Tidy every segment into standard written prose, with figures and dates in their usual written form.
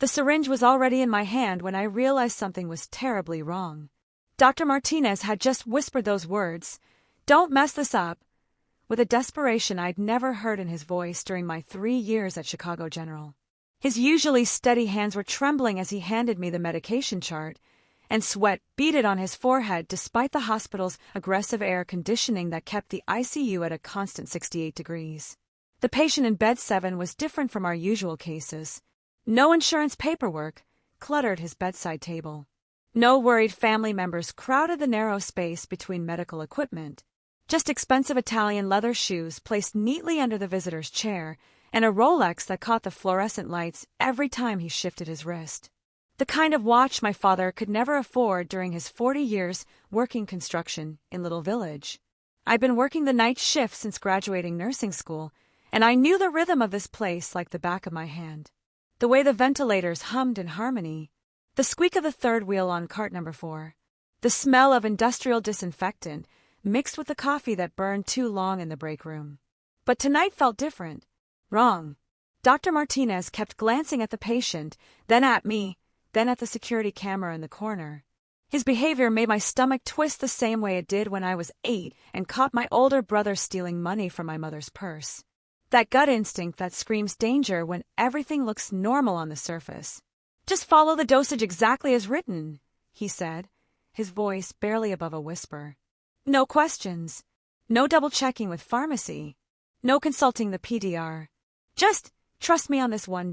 The syringe was already in my hand when I realized something was terribly wrong. Dr. Martinez had just whispered those words, "Don't mess this up," with a desperation I'd never heard in his voice during my 3 years at Chicago General. His usually steady hands were trembling as he handed me the medication chart, and sweat beaded on his forehead despite the hospital's aggressive air conditioning that kept the ICU at a constant 68 degrees. The patient in bed 7 was different from our usual cases. No insurance paperwork cluttered his bedside table. No worried family members crowded the narrow space between medical equipment. Just expensive Italian leather shoes placed neatly under the visitor's chair, and a Rolex that caught the fluorescent lights every time he shifted his wrist. The kind of watch my father could never afford during his 40 years working construction in Little Village. I'd been working the night shift since graduating nursing school, and I knew the rhythm of this place like the back of my hand. The way the ventilators hummed in harmony, the squeak of the third wheel on cart number 4, the smell of industrial disinfectant mixed with the coffee that burned too long in the break room. But tonight felt different. Wrong. Dr. Martinez kept glancing at the patient, then at me, then at the security camera in the corner. His behavior made my stomach twist the same way it did when I was 8 and caught my older brother stealing money from my mother's purse. That gut instinct that screams danger when everything looks normal on the surface. "Just follow the dosage exactly as written," he said, his voice barely above a whisper. "No questions. No double-checking with pharmacy. No consulting the PDR. Just trust me on this one.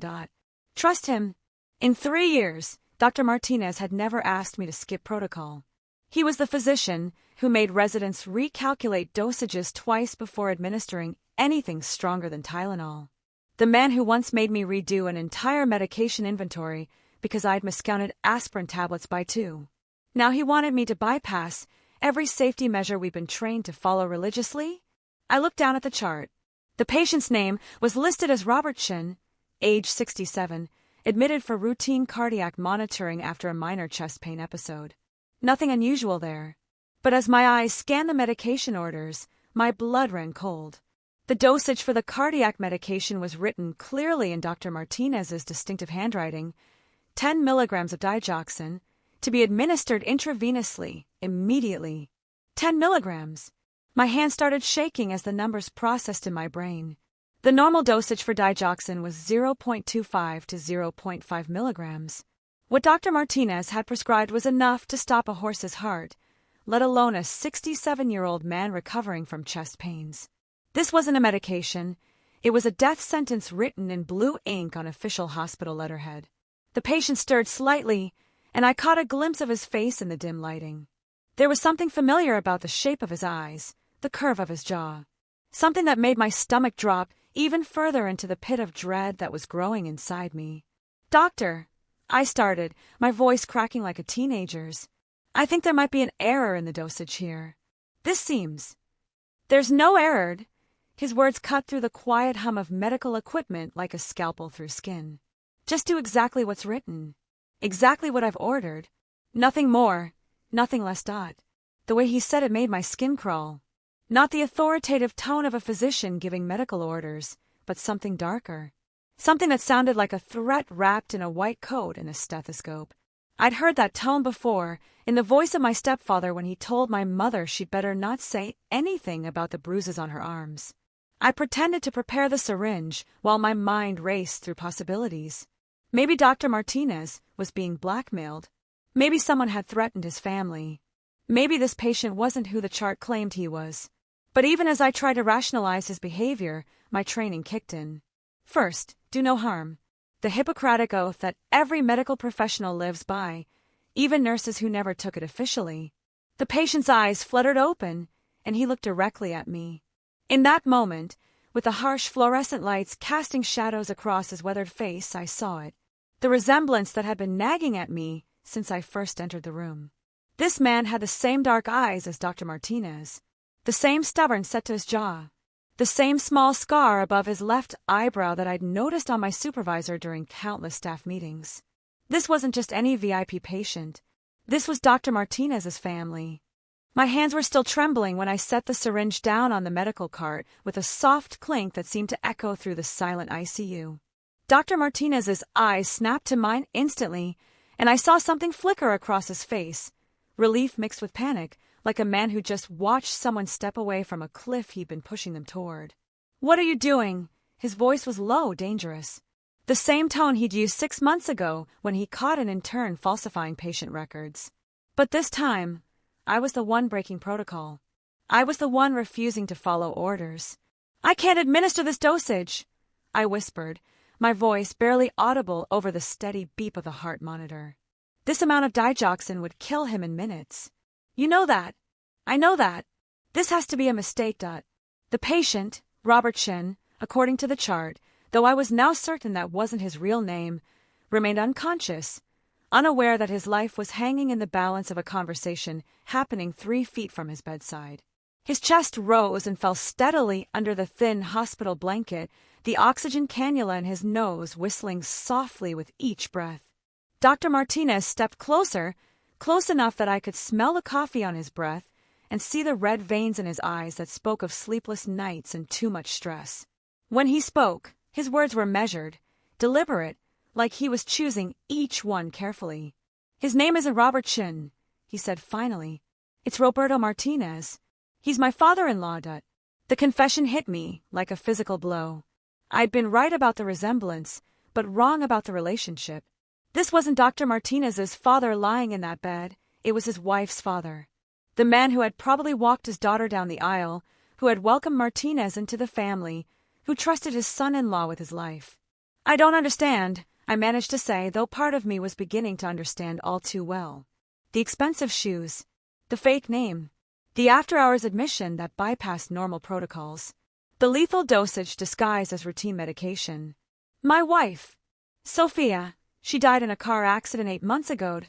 Trust him." In 3 years, Dr. Martinez had never asked me to skip protocol. He was the physician who made residents recalculate dosages twice before administering anything stronger than Tylenol. The man who once made me redo an entire medication inventory because I'd miscounted aspirin tablets by 2. Now he wanted me to bypass every safety measure we've been trained to follow religiously? I looked down at the chart. The patient's name was listed as Robert Shin, age 67, admitted for routine cardiac monitoring after a minor chest pain episode. Nothing unusual there. But as my eyes scanned the medication orders, my blood ran cold. The dosage for the cardiac medication was written clearly in Dr. Martinez's distinctive handwriting: 10 milligrams of digoxin, to be administered intravenously, immediately. 10 milligrams. My hand started shaking as the numbers processed in my brain. The normal dosage for digoxin was 0.25 to 0.5 milligrams. What Dr. Martinez had prescribed was enough to stop a horse's heart, let alone a 67-year-old man recovering from chest pains. This wasn't a medication. It was a death sentence written in blue ink on official hospital letterhead. The patient stirred slightly, and I caught a glimpse of his face in the dim lighting. There was something familiar about the shape of his eyes, the curve of his jaw. Something that made my stomach drop even further into the pit of dread that was growing inside me. "Doctor," I started, my voice cracking like a teenager's. "I think there might be an error in the dosage here. This seems—" "There's no error." His words cut through the quiet hum of medical equipment like a scalpel through skin. "Just do exactly what's written. Exactly what I've ordered. Nothing more, nothing less. The way he said it made my skin crawl. Not the authoritative tone of a physician giving medical orders, but something darker. Something that sounded like a threat wrapped in a white coat and a stethoscope. I'd heard that tone before, in the voice of my stepfather when he told my mother she'd better not say anything about the bruises on her arms. I pretended to prepare the syringe while my mind raced through possibilities. Maybe Dr. Martinez was being blackmailed. Maybe someone had threatened his family. Maybe this patient wasn't who the chart claimed he was. But even as I tried to rationalize his behavior, my training kicked in. First, do no harm. The Hippocratic oath that every medical professional lives by, even nurses who never took it officially. The patient's eyes fluttered open, and he looked directly at me. In that moment, with the harsh fluorescent lights casting shadows across his weathered face, I saw it. The resemblance that had been nagging at me since I first entered the room. This man had the same dark eyes as Dr. Martinez. The same stubborn set to his jaw. The same small scar above his left eyebrow that I'd noticed on my supervisor during countless staff meetings. This wasn't just any VIP patient. This was Dr. Martinez's family. My hands were still trembling when I set the syringe down on the medical cart with a soft clink that seemed to echo through the silent ICU. Dr. Martinez's eyes snapped to mine instantly, and I saw something flicker across his face. Relief mixed with panic, like a man who just watched someone step away from a cliff he'd been pushing them toward. "What are you doing?" His voice was low, dangerous. The same tone he'd used 6 months ago when he caught an intern falsifying patient records. But this time, I was the one breaking protocol. I was the one refusing to follow orders. "I can't administer this dosage," I whispered, my voice barely audible over the steady beep of the heart monitor. "This amount of digoxin would kill him in minutes. You know that. I know that. This has to be a mistake. The patient, Robert Shin, according to the chart, though I was now certain that wasn't his real name, remained unconscious, unaware that his life was hanging in the balance of a conversation happening 3 feet from his bedside. His chest rose and fell steadily under the thin hospital blanket, the oxygen cannula in his nose whistling softly with each breath. Dr. Martinez stepped closer, close enough that I could smell the coffee on his breath and see the red veins in his eyes that spoke of sleepless nights and too much stress. When he spoke, his words were measured, deliberate, like he was choosing each one carefully. "His name isn't Robert Shin," he said finally. "It's Roberto Martinez. He's my father-in-law." The confession hit me like a physical blow. I'd been right about the resemblance, but wrong about the relationship. This wasn't Dr. Martinez's father lying in that bed. It was his wife's father. The man who had probably walked his daughter down the aisle, who had welcomed Martinez into the family, who trusted his son-in-law with his life. "I don't understand," I managed to say, though part of me was beginning to understand all too well. The expensive shoes, the fake name, the after-hours admission that bypassed normal protocols, the lethal dosage disguised as routine medication. "My wife, Sophia, she died in a car accident 8 months ago."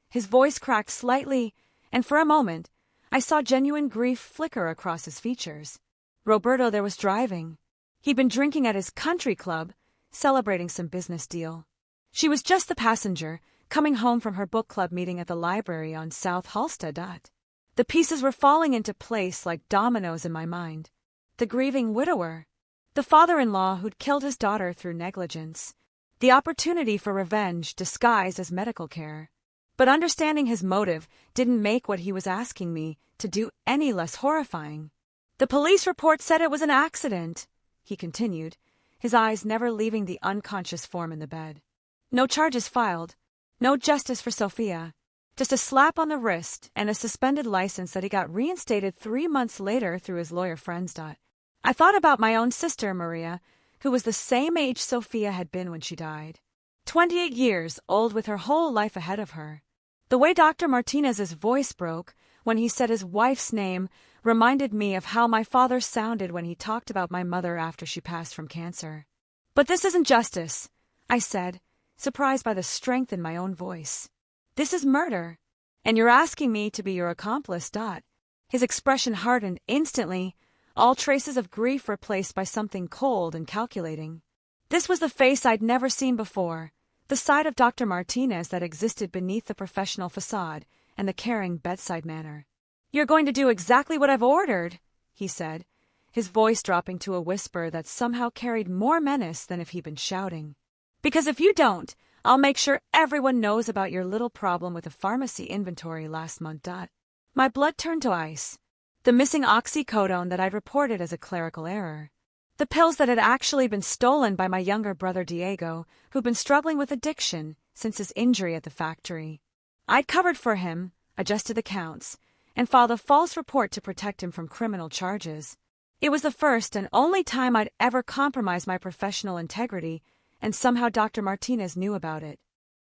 His voice cracked slightly, and for a moment, I saw genuine grief flicker across his features. Roberto there was driving. He'd been drinking at his country club, celebrating some business deal. She was just the passenger, coming home from her book club meeting at the library on South Halsted. The pieces were falling into place like dominoes in my mind. The grieving widower, the father-in-law who'd killed his daughter through negligence, the opportunity for revenge disguised as medical care. But understanding his motive didn't make what he was asking me to do any less horrifying. "The police report said it was an accident," he continued, his eyes never leaving the unconscious form in the bed. "No charges filed, no justice for Sophia, just a slap on the wrist and a suspended license that he got reinstated 3 months later through his lawyer friends. I thought about my own sister, Maria, who was the same age Sophia had been when she died. 28 years old with her whole life ahead of her. The way Dr. Martinez's voice broke when he said his wife's name reminded me of how my father sounded when he talked about my mother after she passed from cancer. "But this isn't justice," I said, surprised by the strength in my own voice. "This is murder, and you're asking me to be your accomplice." His expression hardened instantly, all traces of grief replaced by something cold and calculating. This was the face I'd never seen before, the side of Dr. Martinez that existed beneath the professional facade and the caring bedside manner. "You're going to do exactly what I've ordered," he said, his voice dropping to a whisper that somehow carried more menace than if he'd been shouting. "Because if you don't, I'll make sure everyone knows about your little problem with the pharmacy inventory last month." My blood turned to ice. The missing oxycodone that I'd reported as a clerical error. The pills that had actually been stolen by my younger brother Diego, who'd been struggling with addiction since his injury at the factory. I'd covered for him, adjusted the counts, and filed a false report to protect him from criminal charges. It was the first and only time I'd ever compromised my professional integrity, and somehow Dr. Martinez knew about it.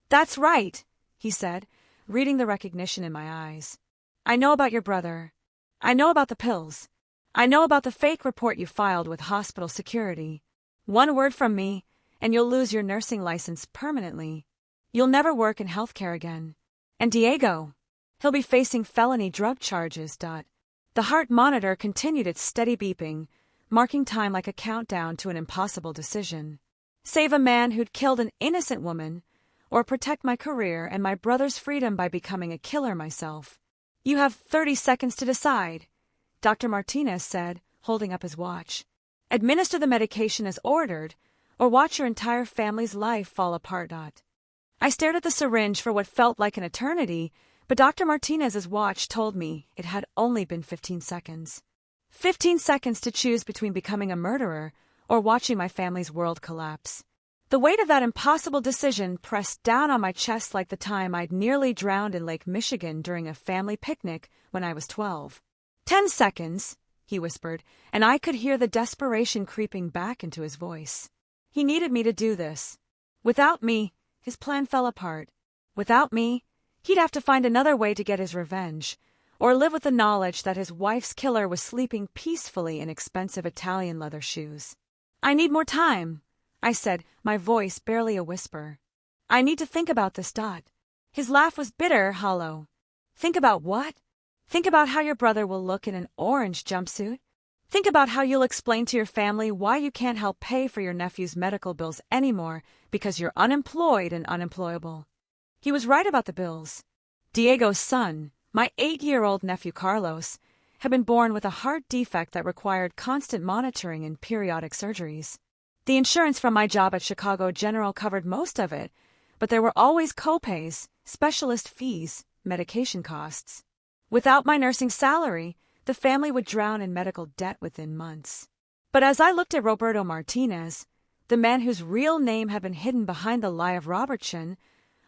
"That's right," he said, reading the recognition in my eyes. "I know about your brother. I know about the pills. I know about the fake report you filed with hospital security. One word from me, and you'll lose your nursing license permanently. You'll never work in healthcare again. And Diego, he'll be facing felony drug charges." The heart monitor continued its steady beeping, marking time like a countdown to an impossible decision. Save a man who'd killed an innocent woman, or protect my career and my brother's freedom by becoming a killer myself. "You have 30 seconds to decide," Dr. Martinez said, holding up his watch. "Administer the medication as ordered, or watch your entire family's life fall apart. I stared at the syringe for what felt like an eternity, but Dr. Martinez's watch told me it had only been 15 seconds. 15 seconds to choose between becoming a murderer or watching my family's world collapse. The weight of that impossible decision pressed down on my chest like the time I'd nearly drowned in Lake Michigan during a family picnic when I was 12. 10 seconds, he whispered, and I could hear the desperation creeping back into his voice. He needed me to do this. Without me, his plan fell apart. Without me, he'd have to find another way to get his revenge, or live with the knowledge that his wife's killer was sleeping peacefully in expensive Italian leather shoes. I need more time, I said, my voice barely a whisper. I need to think about this. His laugh was bitter, hollow. Think about what? Think about how your brother will look in an orange jumpsuit. Think about how you'll explain to your family why you can't help pay for your nephew's medical bills anymore because you're unemployed and unemployable. He was right about the bills. Diego's son, my 8-year-old nephew Carlos, had been born with a heart defect that required constant monitoring and periodic surgeries. The insurance from my job at Chicago General covered most of it, but there were always co-pays, specialist fees, medication costs. Without my nursing salary, the family would drown in medical debt within months. But as I looked at Roberto Martinez, the man whose real name had been hidden behind the lie of Robertson,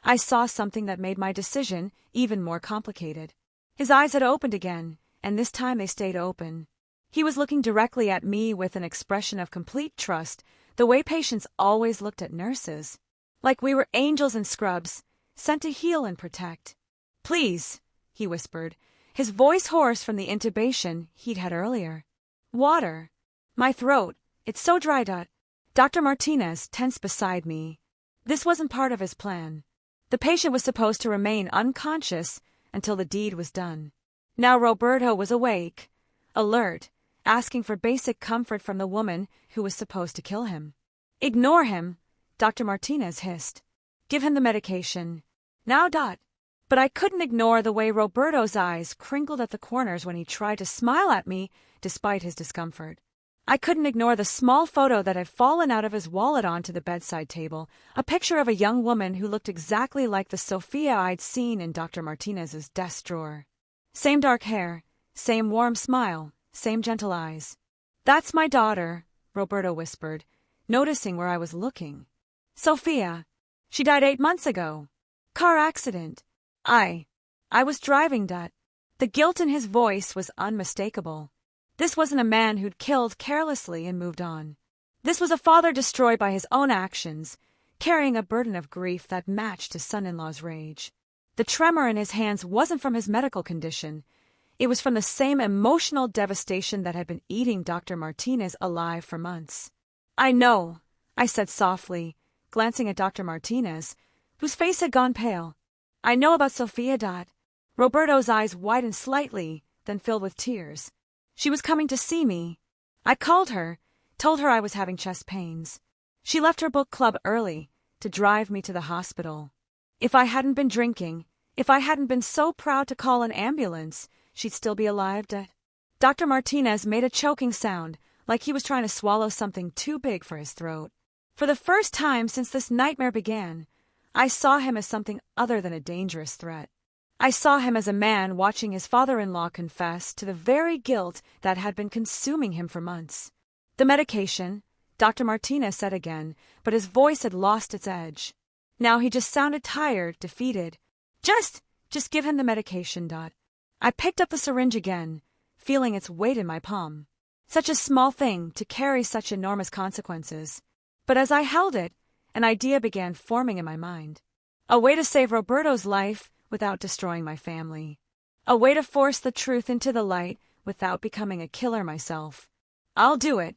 I saw something that made my decision even more complicated. His eyes had opened again, and this time they stayed open. He was looking directly at me with an expression of complete trust, the way patients always looked at nurses. Like we were angels in scrubs, sent to heal and protect. "Please," he whispered, his voice hoarse from the intubation he'd had earlier. "Water. My throat. It's so dry." Dr. Martinez tensed beside me. This wasn't part of his plan. The patient was supposed to remain unconscious until the deed was done. Now Roberto was awake, alert, asking for basic comfort from the woman who was supposed to kill him. "Ignore him," Dr. Martinez hissed. "Give him the medication. Now. But I couldn't ignore the way Roberto's eyes crinkled at the corners when he tried to smile at me despite his discomfort. I couldn't ignore the small photo that had fallen out of his wallet onto the bedside table, a picture of a young woman who looked exactly like the Sophia I'd seen in Dr. Martinez's desk drawer. Same dark hair, same warm smile, same gentle eyes. "That's my daughter," Roberto whispered, noticing where I was looking. "Sophia. She died 8 months ago. Car accident. I was driving." The guilt in his voice was unmistakable. This wasn't a man who'd killed carelessly and moved on. This was a father destroyed by his own actions, carrying a burden of grief that matched his son-in-law's rage. The tremor in his hands wasn't from his medical condition. It was from the same emotional devastation that had been eating Dr. Martinez alive for months. "I know," I said softly, glancing at Dr. Martinez, whose face had gone pale. "I know about Sophia." Roberto's eyes widened slightly, then filled with tears. "She was coming to see me. I called her, told her I was having chest pains. She left her book club early to drive me to the hospital. If I hadn't been drinking, if I hadn't been so proud to call an ambulance, she'd still be alive." Dr. Martinez made a choking sound, like he was trying to swallow something too big for his throat. For the first time since this nightmare began, I saw him as something other than a dangerous threat. I saw him as a man watching his father-in-law confess to the very guilt that had been consuming him for months. "The medication," Dr. Martinez said again, but his voice had lost its edge. Now he just sounded tired, defeated. Just give him the medication." I picked up the syringe again, feeling its weight in my palm. Such a small thing to carry such enormous consequences. But as I held it, an idea began forming in my mind. A way to save Roberto's life without destroying my family. A way to force the truth into the light without becoming a killer myself. "I'll do it,"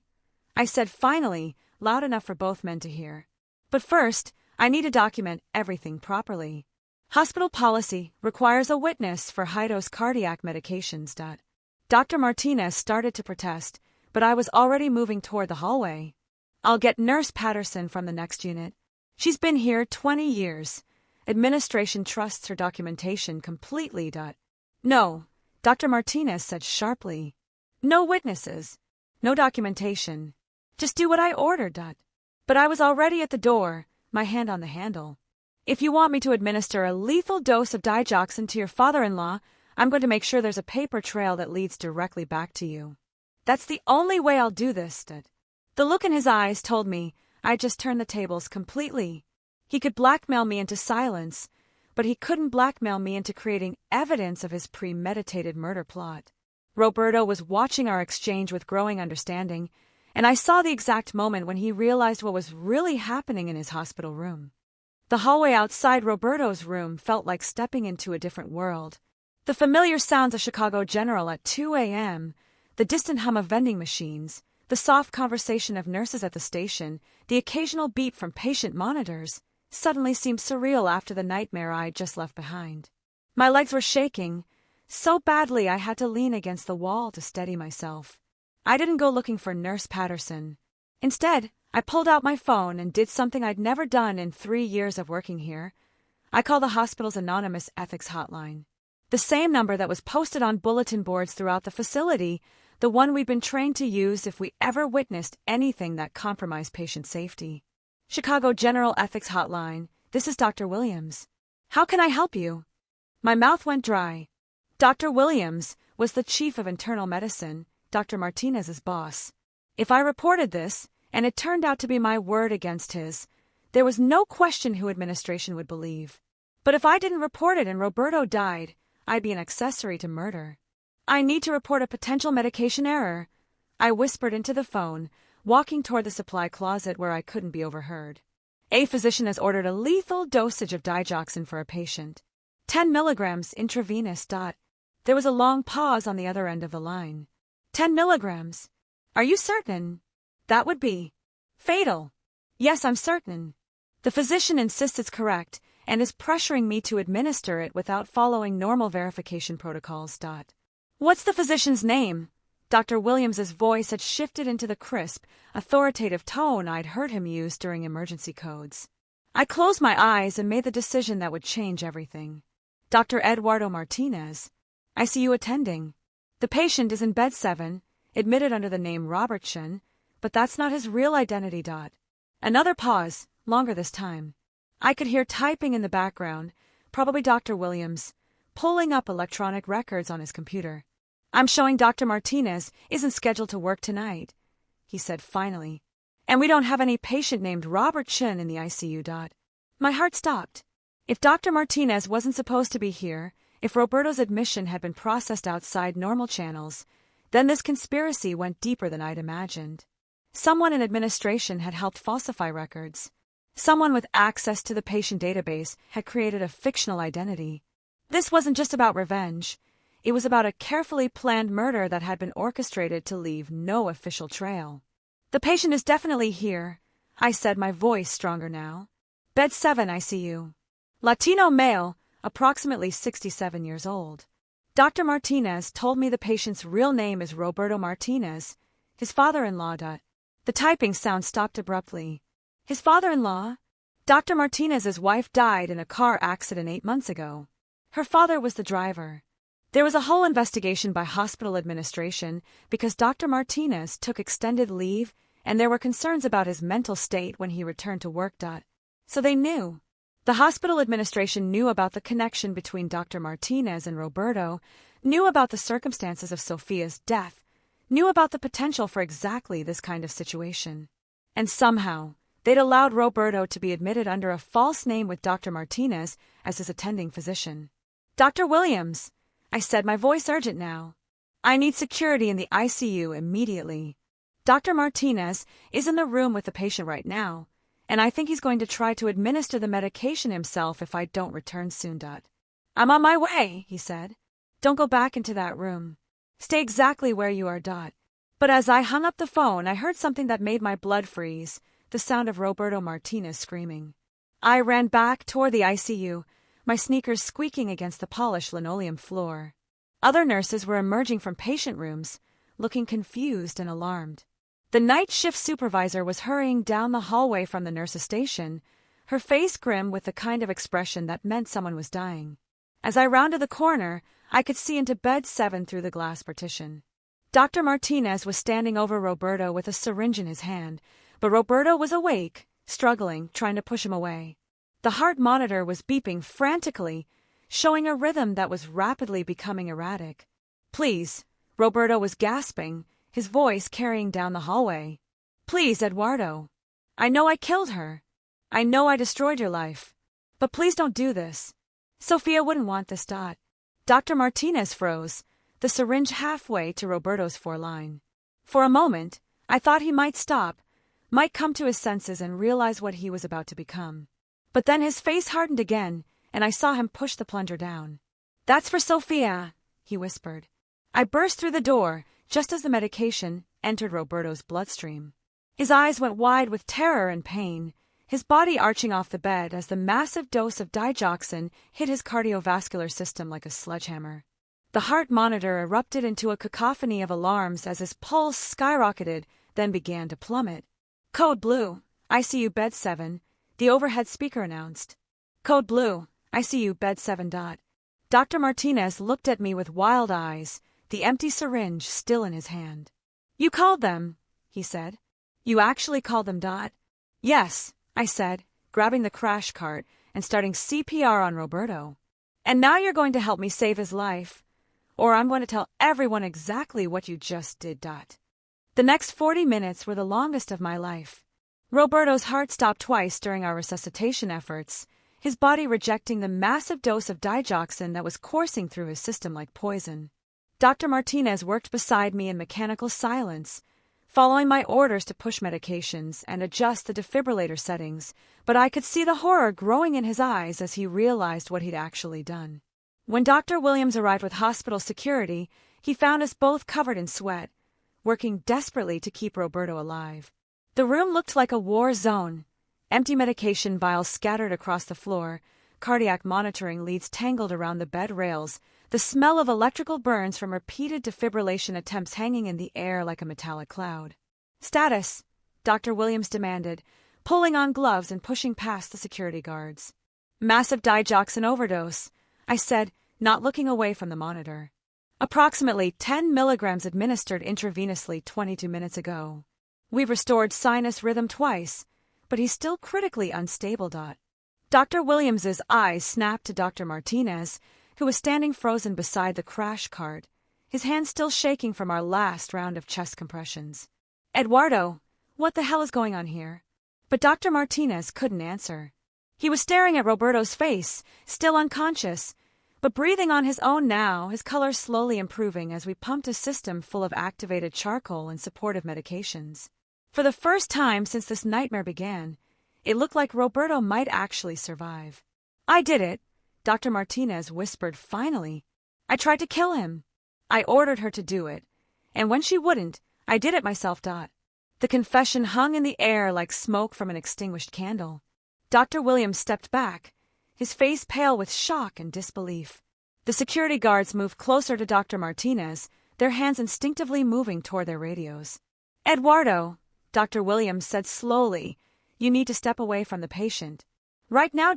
I said finally, loud enough for both men to hear. "But first, I need to document everything properly. Hospital policy requires a witness for high-dose cardiac medications." Dr. Martinez started to protest, but I was already moving toward the hallway. "I'll get Nurse Patterson from the next unit. She's been here 20 years. Administration trusts her documentation completely." "No," Dr. Martinez said sharply. "No witnesses. No documentation. Just do what I ordered." But I was already at the door, my hand on the handle. If you want me to administer a lethal dose of digoxin to your father-in-law, I'm going to make sure there's a paper trail that leads directly back to you. That's the only way I'll do this, Dad. The look in his eyes told me I'd just turned the tables completely. He could blackmail me into silence, but he couldn't blackmail me into creating evidence of his premeditated murder plot. Roberto was watching our exchange with growing understanding, and I saw the exact moment when he realized what was really happening in his hospital room. The hallway outside Roberto's room felt like stepping into a different world. The familiar sounds of Chicago General at 2 a.m., the distant hum of vending machines, the soft conversation of nurses at the station, the occasional beep from patient monitors, suddenly seemed surreal after the nightmare I had just left behind. My legs were shaking so badly I had to lean against the wall to steady myself. I didn't go looking for Nurse Patterson. Instead, I pulled out my phone and did something I'd never done in 3 years of working here. I called the hospital's anonymous ethics hotline. The same number that was posted on bulletin boards throughout the facility, the one we'd been trained to use if we ever witnessed anything that compromised patient safety. Chicago General Ethics Hotline, this is Dr. Williams. How can I help you? My mouth went dry. Dr. Williams was the chief of internal medicine, Dr. Martinez's boss. If I reported this, and it turned out to be my word against his, there was no question who administration would believe. But if I didn't report it and Roberto died, I'd be an accessory to murder. I need to report a potential medication error, I whispered into the phone, walking toward the supply closet where I couldn't be overheard. A physician has ordered a lethal dosage of digoxin for a patient. 10 milligrams intravenous. There was a long pause on the other end of the line. 10 milligrams. Are you certain? That would be fatal. Yes, I'm certain. The physician insists it's correct and is pressuring me to administer it without following normal verification protocols. What's the physician's name? Dr. Williams's voice had shifted into the crisp, authoritative tone I'd heard him use during emergency codes. I closed my eyes and made the decision that would change everything. Dr. Eduardo Martinez. ICU attending. The patient is in bed 7, admitted under the name Robertson, but that's not his real identity. Another pause, longer this time. I could hear typing in the background, probably Dr. Williams, pulling up electronic records on his computer. I'm showing Dr. Martinez isn't scheduled to work tonight, he said finally. And we don't have any patient named Robertson in the ICU. My heart stopped. If Dr. Martinez wasn't supposed to be here, if Roberto's admission had been processed outside normal channels, then this conspiracy went deeper than I'd imagined. Someone in administration had helped falsify records. Someone with access to the patient database had created a fictional identity. This wasn't just about revenge. It was about a carefully planned murder that had been orchestrated to leave no official trail. The patient is definitely here, I said, my voice stronger now. Bed 7 ICU. Latino male, approximately 67 years old. Dr. Martinez told me the patient's real name is Roberto Martinez, his father-in-law. The typing sound stopped abruptly. His father-in-law? Dr. Martinez's wife died in a car accident 8 months ago. Her father was the driver. There was a whole investigation by hospital administration because Dr. Martinez took extended leave and there were concerns about his mental state when he returned to work. So they knew. The hospital administration knew about the connection between Dr. Martinez and Roberto, knew about the circumstances of Sophia's death, knew about the potential for exactly this kind of situation. And somehow, they'd allowed Roberto to be admitted under a false name with Dr. Martinez as his attending physician. Dr. Williams, I said, my voice urgent now. I need security in the ICU immediately. Dr. Martinez is in the room with the patient right now, and I think he's going to try to administer the medication himself if I don't return soon. I'm on my way, he said. Don't go back into that room. Stay exactly where you are. But as I hung up the phone, I heard something that made my blood freeze, the sound of Roberto Martinez screaming. I ran back toward the ICU, my sneakers squeaking against the polished linoleum floor. Other nurses were emerging from patient rooms, looking confused and alarmed. The night shift supervisor was hurrying down the hallway from the nurse's station, her face grim with the kind of expression that meant someone was dying. As I rounded the corner, I could see into bed 7 through the glass partition. Dr. Martinez was standing over Roberto with a syringe in his hand, But Roberto was awake, struggling, trying to push him away. The heart monitor was beeping frantically, showing a rhythm that was rapidly becoming erratic. "Please," Roberto was gasping, his voice carrying down the hallway. "Please, Eduardo. I know I killed her. I know I destroyed your life. But please don't do this. Sophia wouldn't want this. Dr. Martinez froze, the syringe halfway to Roberto's foreline. For a moment, I thought he might stop, might come to his senses and realize what he was about to become. But then his face hardened again, and I saw him push the plunger down. "That's for Sophia," he whispered. I burst through the door, just as the medication entered Roberto's bloodstream. His eyes went wide with terror and pain, his body arching off the bed as the massive dose of digoxin hit his cardiovascular system like a sledgehammer. The heart monitor erupted into a cacophony of alarms as his pulse skyrocketed, then began to plummet. "Code Blue, ICU Bed 7, the overhead speaker announced. "Code Blue, ICU Bed 7. Dr. Martinez looked at me with wild eyes, the empty syringe still in his hand. "You called them," he said. "You actually called them. "Yes," I said, grabbing the crash cart and starting CPR on Roberto. "And now you're going to help me save his life, or I'm going to tell everyone exactly what you just did. The next 40 minutes were the longest of my life. Roberto's heart stopped twice during our resuscitation efforts, his body rejecting the massive dose of digoxin that was coursing through his system like poison. Dr. Martinez worked beside me in mechanical silence, following my orders to push medications and adjust the defibrillator settings, but I could see the horror growing in his eyes as he realized what he'd actually done. When Dr. Williams arrived with hospital security, he found us both covered in sweat, working desperately to keep Roberto alive. The room looked like a war zone, empty medication vials scattered across the floor, cardiac monitoring leads tangled around the bed rails, the smell of electrical burns from repeated defibrillation attempts hanging in the air like a metallic cloud. "Status," Dr. Williams demanded, pulling on gloves and pushing past the security guards. "Massive digoxin overdose," I said, not looking away from the monitor. "Approximately 10 milligrams administered intravenously 22 minutes ago. We've restored sinus rhythm twice, but he's still critically unstable. Dr. Williams's eyes snapped to Dr. Martinez, who was standing frozen beside the crash cart, his hands still shaking from our last round of chest compressions. "Eduardo, what the hell is going on here?" But Dr. Martinez couldn't answer. He was staring at Roberto's face, still unconscious, but breathing on his own now, his color slowly improving as we pumped a system full of activated charcoal and supportive medications. For the first time since this nightmare began, it looked like Roberto might actually survive. "I did it," Dr. Martinez whispered finally. "I tried to kill him. I ordered her to do it, and when she wouldn't, I did it myself. The confession hung in the air like smoke from an extinguished candle. Dr. Williams stepped back, his face pale with shock and disbelief. The security guards moved closer to Dr. Martinez, their hands instinctively moving toward their radios. "Eduardo," Dr. Williams said slowly, "you need to step away from the patient. Right now.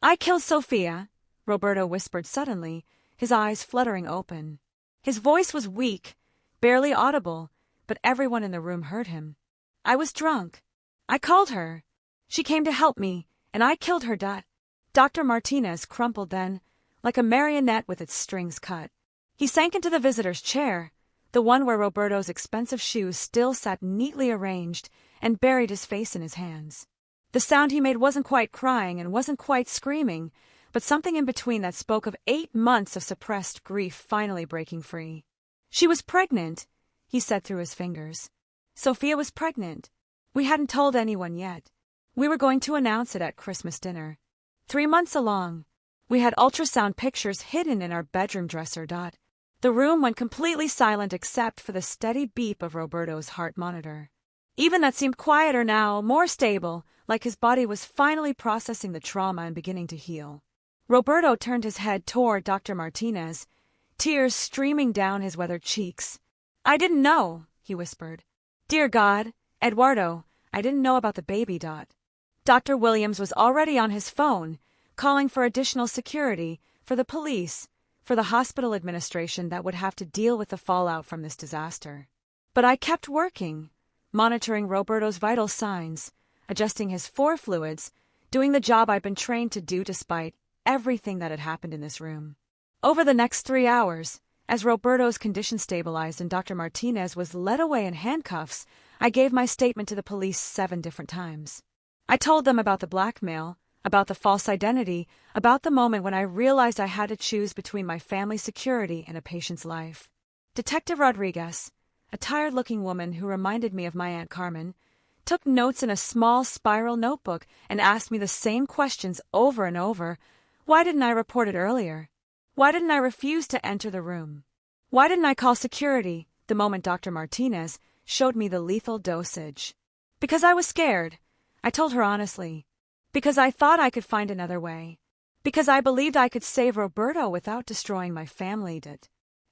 "I killed Sophia," Roberto whispered suddenly, his eyes fluttering open. His voice was weak, barely audible, but everyone in the room heard him. "I was drunk. I called her. She came to help me, and I killed her. Dr. Martinez crumpled then, like a marionette with its strings cut. He sank into the visitor's chair, the one where Roberto's expensive shoes still sat neatly arranged, and buried his face in his hands. The sound he made wasn't quite crying and wasn't quite screaming, but something in between that spoke of 8 months of suppressed grief finally breaking free. "She was pregnant," he said through his fingers. "Sophia was pregnant. We hadn't told anyone yet. We were going to announce it at Christmas dinner. 3 months along. We had ultrasound pictures hidden in our bedroom dresser. The room went completely silent except for the steady beep of Roberto's heart monitor. Even that seemed quieter now, more stable, like his body was finally processing the trauma and beginning to heal. Roberto turned his head toward Dr. Martinez, tears streaming down his weathered cheeks. "I didn't know," he whispered. "Dear God, Eduardo, I didn't know about the baby. Dr. Williams was already on his phone, calling for additional security, for the police, for the hospital administration that would have to deal with the fallout from this disaster. But I kept working, monitoring Roberto's vital signs, adjusting his 4 fluids, doing the job I'd been trained to do despite everything that had happened in this room. Over the next 3 hours, as Roberto's condition stabilized and Dr. Martinez was led away in handcuffs, I gave my statement to the police 7 different times. I told them about the blackmail, about the false identity, about the moment when I realized I had to choose between my family's security and a patient's life. Detective Rodriguez, a tired-looking woman who reminded me of my Aunt Carmen, took notes in a small spiral notebook and asked me the same questions over and over. Why didn't I report it earlier? Why didn't I refuse to enter the room? Why didn't I call security the moment Dr. Martinez showed me the lethal dosage? Because I was scared, I told her honestly. Because I thought I could find another way. Because I believed I could save Roberto without destroying my family.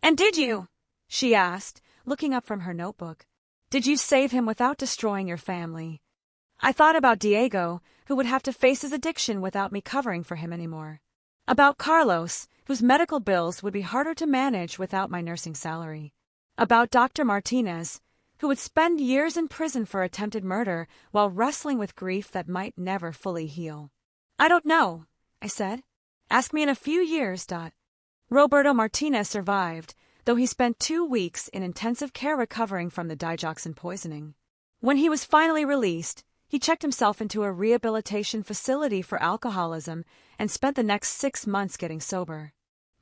And did you? She asked, looking up from her notebook. Did you save him without destroying your family? I thought about Diego, who would have to face his addiction without me covering for him anymore. About Carlos, whose medical bills would be harder to manage without my nursing salary. About Dr. Martinez, who would spend years in prison for attempted murder while wrestling with grief that might never fully heal. I don't know, I said. Ask me in a few years. Roberto Martinez survived, though he spent 2 weeks in intensive care recovering from the digoxin poisoning. When he was finally released, he checked himself into a rehabilitation facility for alcoholism and spent the next 6 months getting sober.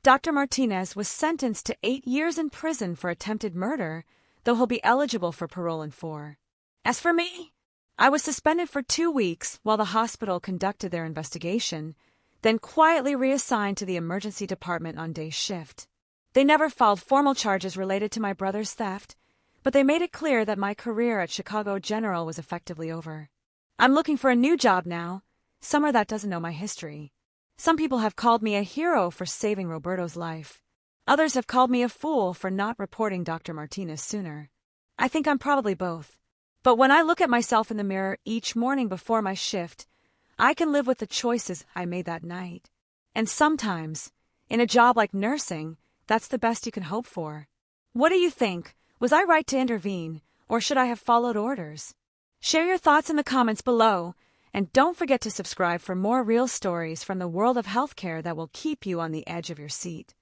Dr. Martinez was sentenced to 8 years in prison for attempted murder, though he'll be eligible for parole in 4. As for me, I was suspended for 2 weeks while the hospital conducted their investigation, then quietly reassigned to the emergency department on day shift. They never filed formal charges related to my brother's theft, but they made it clear that my career at Chicago General was effectively over. I'm looking for a new job now, somewhere that doesn't know my history. Some people have called me a hero for saving Roberto's life. Others have called me a fool for not reporting Dr. Martinez sooner. I think I'm probably both. But when I look at myself in the mirror each morning before my shift, I can live with the choices I made that night. And sometimes, in a job like nursing, that's the best you can hope for. What do you think? Was I right to intervene, or should I have followed orders? Share your thoughts in the comments below, and don't forget to subscribe for more real stories from the world of healthcare that will keep you on the edge of your seat.